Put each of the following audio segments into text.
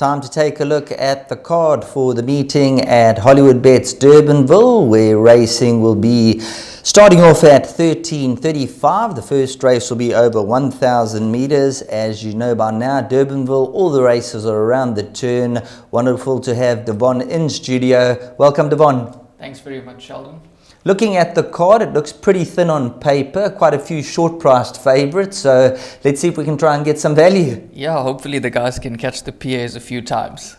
Time to take a look at the card for the meeting at Hollywoodbets Durbanville, where racing will be starting off at 13:35. The first race will be over 1,000 meters. As you know by now, Durbanville, all the races are around the turn. Wonderful to have Devon in studio. Welcome, Devon. Thanks very much, Sheldon. Looking at the card, it looks pretty thin on paper, quite a few short-priced favourites, so let's see if we can try and get some value. Yeah, hopefully the guys can catch the PAs a few times.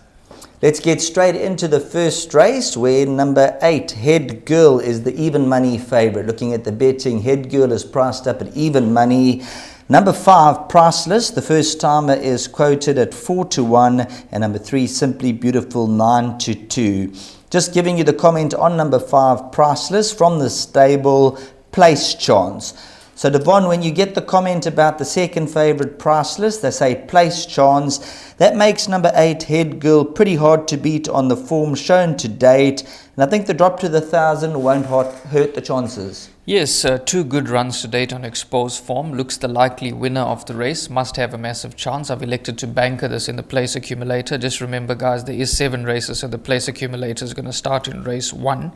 Let's get straight into the first race, where number 8, Head Girl, is the even money favourite. Looking at the betting, Head Girl is priced up at even money. Number 5, Priceless, the first timer, is quoted at 4-1, and number 3, Simply Beautiful, 9-2. Just giving you the comment on number 5, Priceless, from the stable, Place Chance. So Devon, when you get the comment about the second favourite, Priceless, they say Place Chance. That makes number 8, Head Girl, pretty hard to beat on the form shown to date. And I think the drop to the 1,000 won't hurt the chances. Yes, 2 good runs to date on exposed form. Looks the likely winner of the race. Must have a massive chance. I've elected to banker this in the place accumulator. Just remember, guys, there is 7 races, so the place accumulator is going to start in race 1.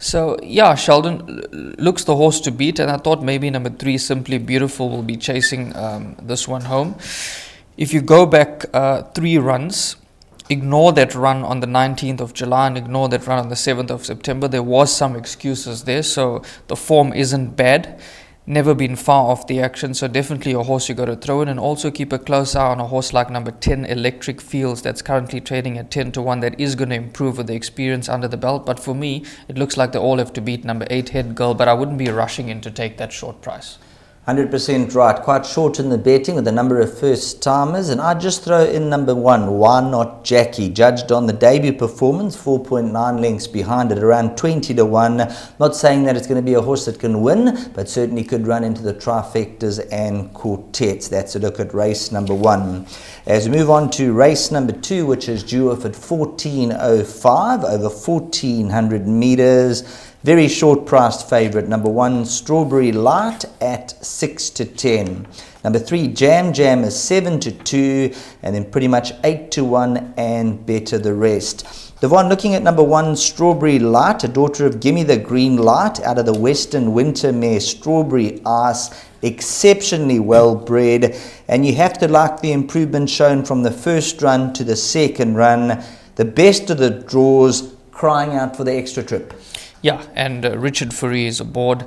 So, yeah, Sheldon looks the horse to beat, and I thought maybe number 3, Simply Beautiful, will be chasing this one home. If you go back 3 runs, ignore that run on the 19th of July and ignore that run on the 7th of September. There was some excuses there, so the form isn't bad. Never been far off the action, so definitely a horse you got to throw in. And also keep a close eye on a horse like number 10, Electric Fields, that's currently trading at 10-1. That is going to improve with the experience under the belt. But for me, it looks like they all have to beat number 8, Head Girl, but I wouldn't be rushing in to take that short price. 100% right. Quite short in the betting with a number of first timers, and I just throw in number 1, Why Not Jackie, judged on the debut performance, 4.9 lengths behind it, around 20-1. Not saying that it's going to be a horse that can win, but certainly could run into the trifectas and quartets. That's a look at race number 1. As we move on to race number 2, which is due off at 14:05, over 1,400 meters. Very short priced favourite, number 1, Strawberry Light, at 6-10. Number 3, Jam Jam, is 7-2, and then pretty much 8-1 and better the rest. Devon, looking at number 1, Strawberry Light, a daughter of Gimme the Green Light, out of the Western Winter Mare Strawberry Ice, exceptionally well bred, and you have to like the improvement shown from the first run to the second run. The best of the draws, crying out for the extra trip. Yeah, and Richard Fourie is aboard.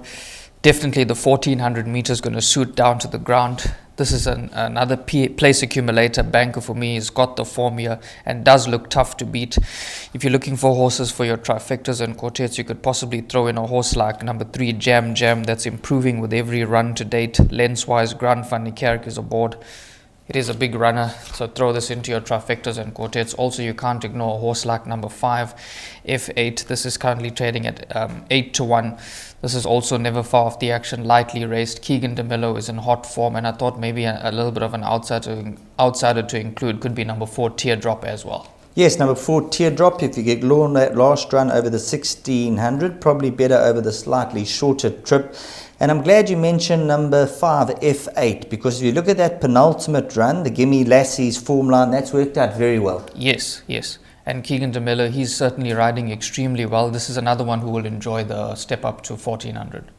Definitely the 1,400 meters going to suit down to the ground. This is another place accumulator banker for me. He's got the form here and does look tough to beat. If you're looking for horses for your trifectas and quartets, you could possibly throw in a horse like number 3, Jam Jam, that's improving with every run to date. Lens-wise, Grand Van Niekerk is aboard. It is a big runner, so throw this into your trifectas and quartets. Also, you can't ignore a horse like number 5, F8. This is currently trading at 8-1. This is also never far off the action, lightly raced. Keegan DeMillo is in hot form, and I thought maybe a little bit of an outsider to include could be number 4, Teardrop, as well. Yes, number 4, Teardrop. If you get low on that last run over the 1,600, probably better over the slightly shorter trip. And I'm glad you mentioned number 5, F8, because if you look at that penultimate run, the Gimme Lassie's form line, that's worked out very well. Yes. And Keegan DeMillo, he's certainly riding extremely well. This is another one who will enjoy the step up to 1,400.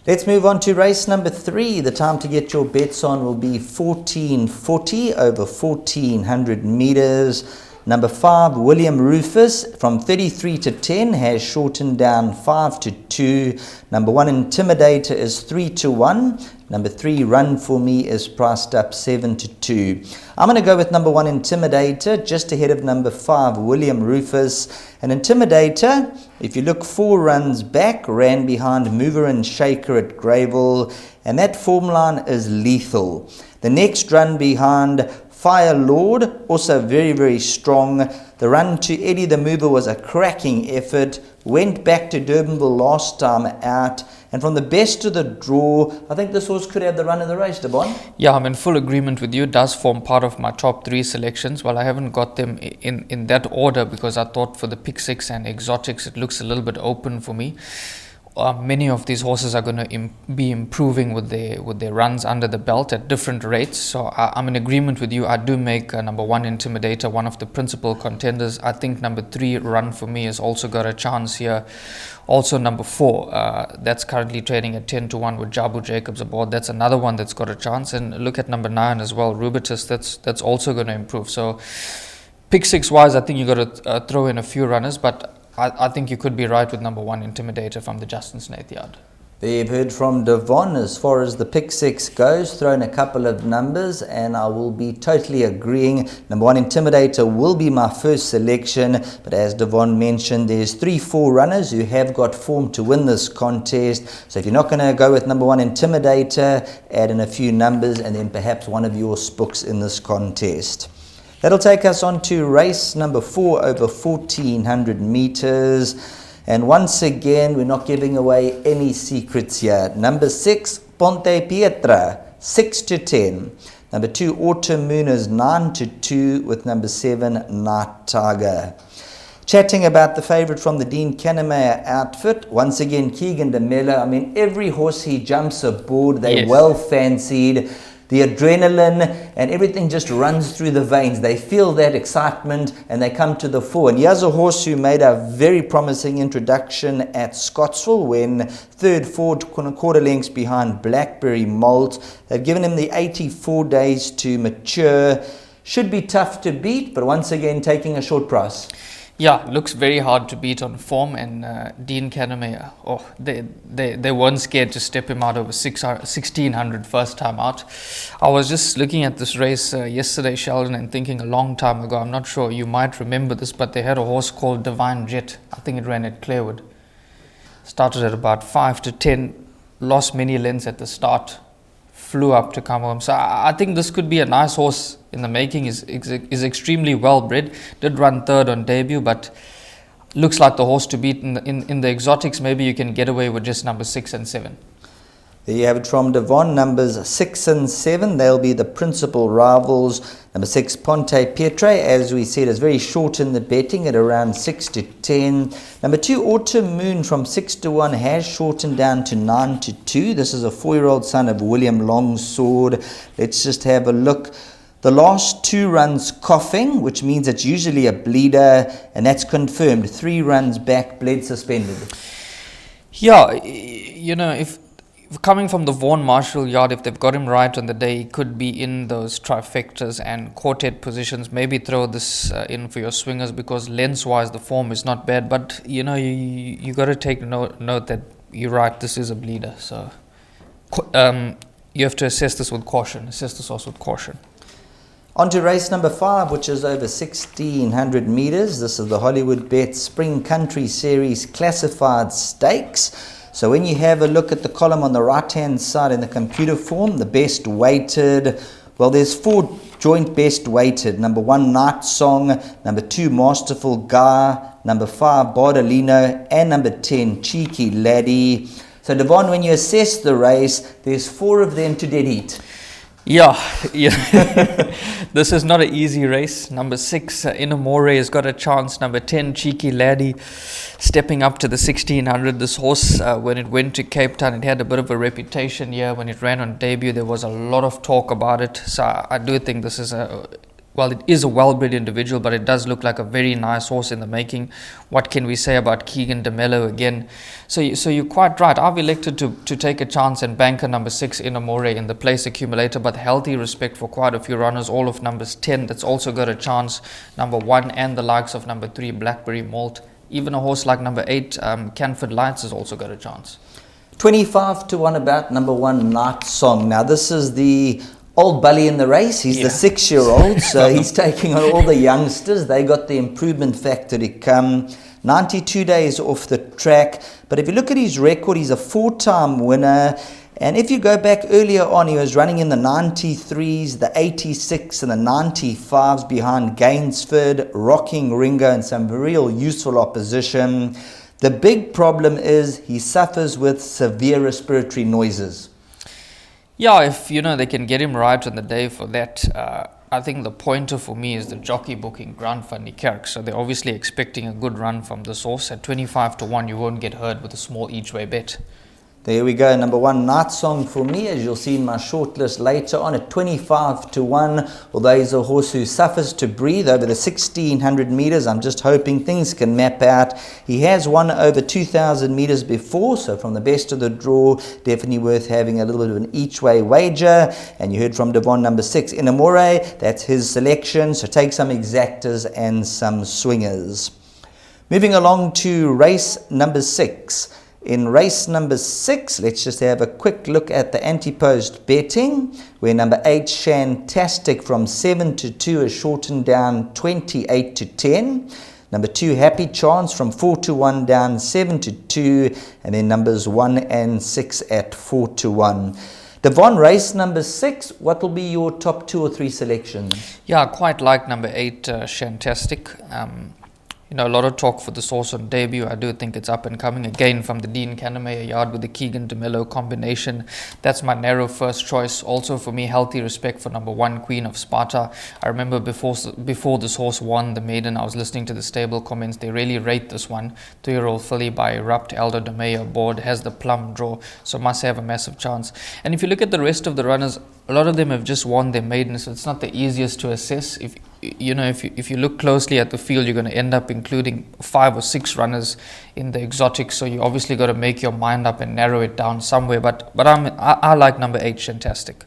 Let's move on to race number 3. The time to get your bets on will be 14:40, over 1,400 meters. Number 5, William Rufus, from 33-10, has shortened down 5-2. Number 1, Intimidator, is 3-1. Number 3, Run For Me, is priced up 7-2. I'm going to go with number 1, Intimidator, just ahead of number 5, William Rufus. And Intimidator, if you look 4 runs back, ran behind Mover and Shaker at Greyville, and that form line is lethal. The next run behind Fire Lord, also very, very strong. The run to Eddie the Mover was a cracking effort. Went back to Durbanville last time out. And from the best of the draw, I think this horse could have the run of the race, Devon. Yeah, I'm in full agreement with you. It does form part of my top 3 selections. Well, I haven't got them in that order because I thought for the pick 6 and exotics, it looks a little bit open for me. many of these horses are going to be improving with their runs under the belt at different rates. So I'm in agreement with you. I do make number 1 Intimidator one of the principal contenders. I think number 3 Run For Me has also got a chance here. Also number 4, that's currently trading at 10-1 with Jabu Jacobs aboard. That's another one that's got a chance. And look at number 9 as well, Rubitus. That's also going to improve. So pick 6 wise, I think you got to throw in a few runners, but I think you could be right with number 1 Intimidator from the Justin Snaith yard. You've heard from Devon as far as the pick 6 goes, thrown a couple of numbers, and I will be totally agreeing. Number 1 Intimidator will be my first selection, but as Devon mentioned, there's 3-4 runners who have got form to win this contest. So if you're not going to go with number 1 Intimidator, add in a few numbers and then perhaps one of your spooks in this contest. That'll take us on to race number 4 over 1,400 meters. And once again, we're not giving away any secrets here. Number 6, Ponte Pietra, 6-10. Number 2, Autumn Moon is 9-2 with number 7, Night Tiger. Chatting about the favourite from the Dean Kannemeyer outfit, once again, Keegan de Mello. I mean, every horse he jumps aboard, they're well fancied. The adrenaline and everything just runs through the veins. They feel that excitement and they come to the fore. And here's a horse who made a very promising introduction at Scottsville when third, fourth, quarter lengths behind Blackberry Malt. They've given him the 84 days to mature. Should be tough to beat, but once again taking a short price. Yeah, looks very hard to beat on form, and Dean Kannemeyer, they weren't scared to step him out over 1,600 first time out. I was just looking at this race yesterday, Sheldon, and thinking a long time ago, I'm not sure you might remember this, but they had a horse called Divine Jet. I think it ran at Clarewood. Started at about 5-10, lost many lengths at the start, flew up to come home. So I think this could be a nice horse in the making. Is extremely well bred. Did run third on debut, but looks like the horse to beat in the exotics. Maybe you can get away with just number 6 and 7. There you have it from Devon, numbers 6 and 7. They'll be the principal rivals. Number 6, Ponte Pietra, as we said, is very short in the betting at around 6-10. Number 2, Autumn Moon from 6-1 has shortened down to 9-2. This is a 4-year-old son of William Longsword. Let's just have a look. The last 2 runs coughing, which means it's usually a bleeder, and that's confirmed. 3 runs back, bled suspended. Yeah, you know, if coming from the Vaughan Marshall yard, if they've got him right on the day, he could be in those trifectas and quartet positions. Maybe throw this in for your swingers, because lengths-wise the form is not bad. But you know, you got to take note that you're right. This is a bleeder, so you have to assess this with caution. Assess this also with caution. On to race number 5, which is over 1,600 meters. This is the Hollywoodbets Spring Country Series Classified Stakes. So when you have a look at the column on the right-hand side in the computer form, the best weighted, well, there's 4 joint best weighted. Number 1, Night Song. Number 2, Masterful Guy. Number 5, Bardolino. And number 10, Cheeky Laddie. So, Devon, when you assess the race, there's 4 of them to dead heat. Yeah. This is not an easy race. Number 6, Inamore has got a chance. Number 10, Cheeky Laddie, stepping up to the 1,600. This horse, when it went to Cape Town, it had a bit of a reputation here. When it ran on debut, there was a lot of talk about it. So I do think this is it is a well-bred individual, but it does look like a very nice horse in the making. What can we say about Keegan de Mello again? So you're quite right. I've elected to take a chance and banker number 6, Inamore, in the place accumulator, but healthy respect for quite a few runners. All of numbers 10, that's also got a chance. Number 1 and the likes of number 3, Blackberry Malt. Even a horse like number 8, Canford Lights, has also got a chance. 25-1 about number 1, Night Song. Now this is the old bully in the race. He's the 6-year-old, so he's taking on all the youngsters. They got the improvement factor to come. 92 days off the track. But if you look at his record, he's a 4-time winner. And if you go back earlier on, he was running in the 93s, the 86 and the 95s behind Gainsford, Rocking Ringo, and some real useful opposition. The big problem is he suffers with severe respiratory noises. Yeah, if they can get him right on the day for that, I think the pointer for me is the jockey booking Grant van die Kerk. So they're obviously expecting a good run from this horse. At 25 to 1, you won't get hurt with a small each way bet. There we go, number 1, Night Song for me, as you'll see in my shortlist later on at 25 to 1. Although he's a horse who suffers to breathe over the 1600 meters, I'm just hoping things can map out. He has won over 2000 meters before, so from the best of the draw, definitely worth having a little bit of an each way wager. And you heard from Devon, number 6, Inamore, that's his selection, so take some exactors and some swingers. Moving along to race number 6. In race number 6, let's just have a quick look at the anti-post betting, where number 8, Shantastic, from 7 to 2 is shortened down 28 to 10. Number 2, Happy Chance, from 4 to 1 down 7 to 2. And then numbers 1 and 6 at 4 to 1. Devon, race number 6, what will be your top 2 or 3 selections? Yeah, I quite like number 8, Shantastic. You know, a lot of talk for this horse on debut. I do think it's up and coming. Again, from the Dean Cannemeyer yard with the Keegan DeMello combination. That's my narrow first choice. Also for me, healthy respect for number 1, Queen of Sparta. I remember before this horse won the maiden, I was listening to the stable comments. They really rate this one. 3-year-old filly by Erupt, Aldo DeMeyer board, has the plum draw, so must have a massive chance. And if you look at the rest of the runners, a lot of them have just won their maiden, so it's not the easiest to assess. If you look closely at the field, you're going to end up including 5 or 6 runners in the exotics. So you obviously got to make your mind up and narrow it down somewhere. But I like number 8, Shantastic.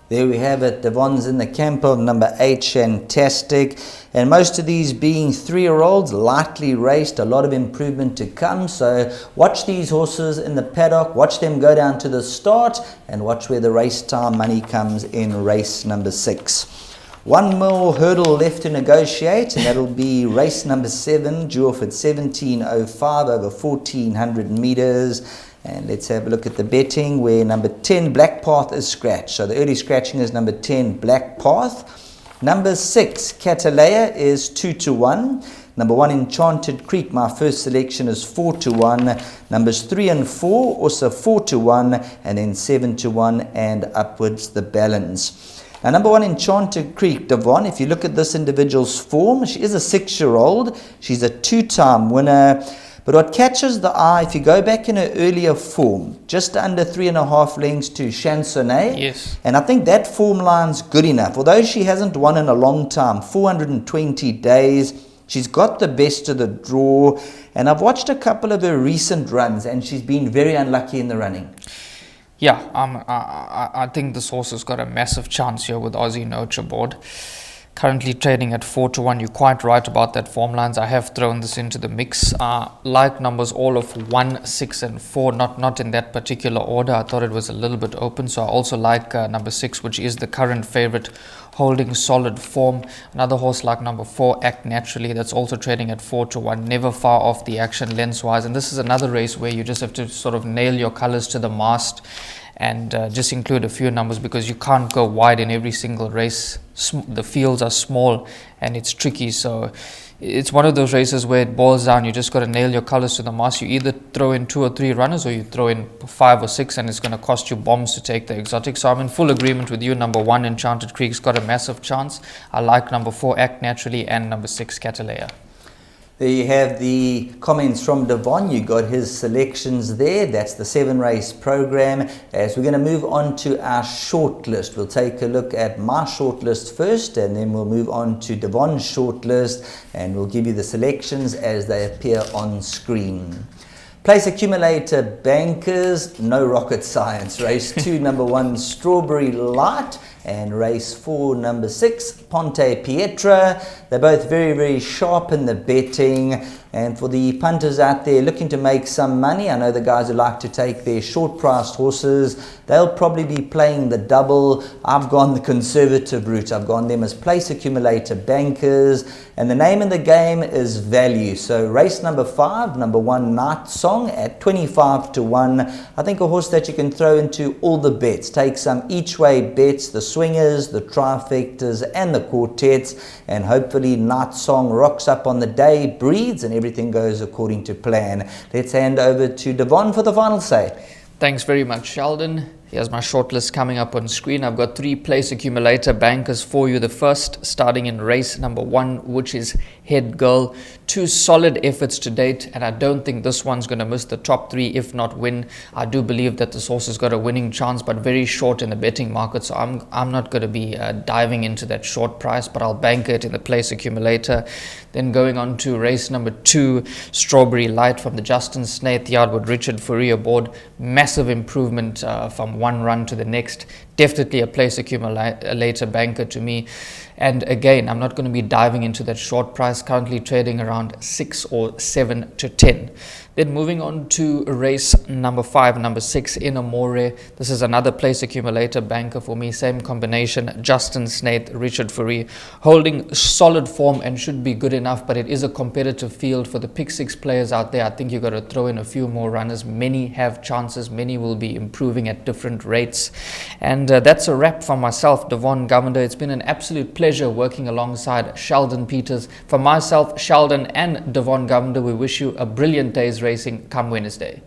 There we have it. Devon's in the camp of number 8, Shantastic. And most of these being 3-year-olds, lightly raced, a lot of improvement to come. So watch these horses in the paddock, watch them go down to the start, and watch where the race time money comes in race number 6. One more hurdle left to negotiate, and that'll be race number 7, due off at 17:05 over 1400 meters. And let's have a look at the betting, where number 10, Black Path, is scratched. So the early scratching is number 10, Black Path. Number 6, Catalea, is 2 to 1. Number 1, Enchanted Creek, my first selection, is 4 to 1. Numbers 3 and 4, also 4 to 1. And then 7 to 1 and upwards the balance. Now, number 1, Enchanted Creek, Devon, if you look at this individual's form, she is a 6-year-old. She's a 2-time winner. But what catches the eye, if you go back in her earlier form, just under 3.5 lengths to Chansonnet. Yes. And I think that form line's good enough. Although she hasn't won in a long time, 420 days, she's got the best of the draw. And I've watched a couple of her recent runs, and she's been very unlucky in the running. Yeah, I think this horse has got a massive chance here with Aussie Nocha board. Currently trading at 4 to 1. You're quite right about that form lines. I have thrown this into the mix. Like numbers all of 1, 6 and 4, not in that particular order. I thought it was a little bit open. So I also like number 6, which is the current favorite, holding solid form. Another horse like number 4, Act Naturally, that's also trading at 4 to 1, never far off the action lengthwise. And this is another race where you just have to sort of nail your colors to the mast and just include a few numbers, because you can't go wide in every single race. The fields are small and it's tricky, so it's one of those races where it boils down. You just got to nail your colors to the mast. You either throw in 2 or 3 runners, or you throw in 5 or 6, and it's going to cost you bombs to take the exotic. So I'm in full agreement with you. Number 1, Enchanted Creek's got a massive chance. I like number 4, Act Naturally, and number 6, Catalea. There you have the comments from Devon. You got his selections there. That's the 7-race program. As we're going to move on to our shortlist, we'll take a look at my shortlist first, and then we'll move on to Devon's shortlist, and we'll give you the selections as they appear on screen. Place accumulator bankers, no rocket science. Race 2, number 1, Strawberry Light, and race 4, number 6, Ponte Pietra. They're both very, very sharp in the betting. And for the punters out there looking to make some money, I know the guys who like to take their short-priced horses, they'll probably be playing the double. I've gone the conservative route. I've gone them as place accumulator bankers. And the name of the game is value. So race number 5, number 1, Night Song, at 25 to 1. I think a horse that you can throw into all the bets. Take some each-way bets, the swingers, the trifectas, and the quartets. And hopefully Night Song rocks up on the day, breathes, and everything goes according to plan. Let's hand over to Devon for the final say. Thanks very much, Sheldon. Here's my shortlist coming up on screen. I've got 3 place accumulator bankers for you. The first, starting in race number 1, which is Head Girl. 2 solid efforts to date, and I don't think this one's going to miss the top 3, if not win. I do believe that this horse has got a winning chance, but very short in the betting market, so I'm not going to be diving into that short price, but I'll banker it in the place accumulator. Then going on to race number 2, Strawberry Light from the Justin Snaith yard with Richard Fourie aboard. Massive improvement from one run to the next. Definitely a place accumulator banker to me. And again, I'm not going to be diving into that short price, currently trading around 6 or 7 to 10. Then moving on to race number 5, number 6, In Amore. This is another place accumulator banker for me. Same combination, Justin Snaith, Richard Fourie, holding solid form and should be good enough, but it is a competitive field for the pick 6 players out there. I think you've got to throw in a few more runners. Many have chances. Many will be improving at different rates. And that's a wrap from myself, Devon Governor. It's been an absolute pleasure working alongside Sheldon Peters. For myself, Sheldon and Devon Governor, we wish you a brilliant day's racing come Wednesday.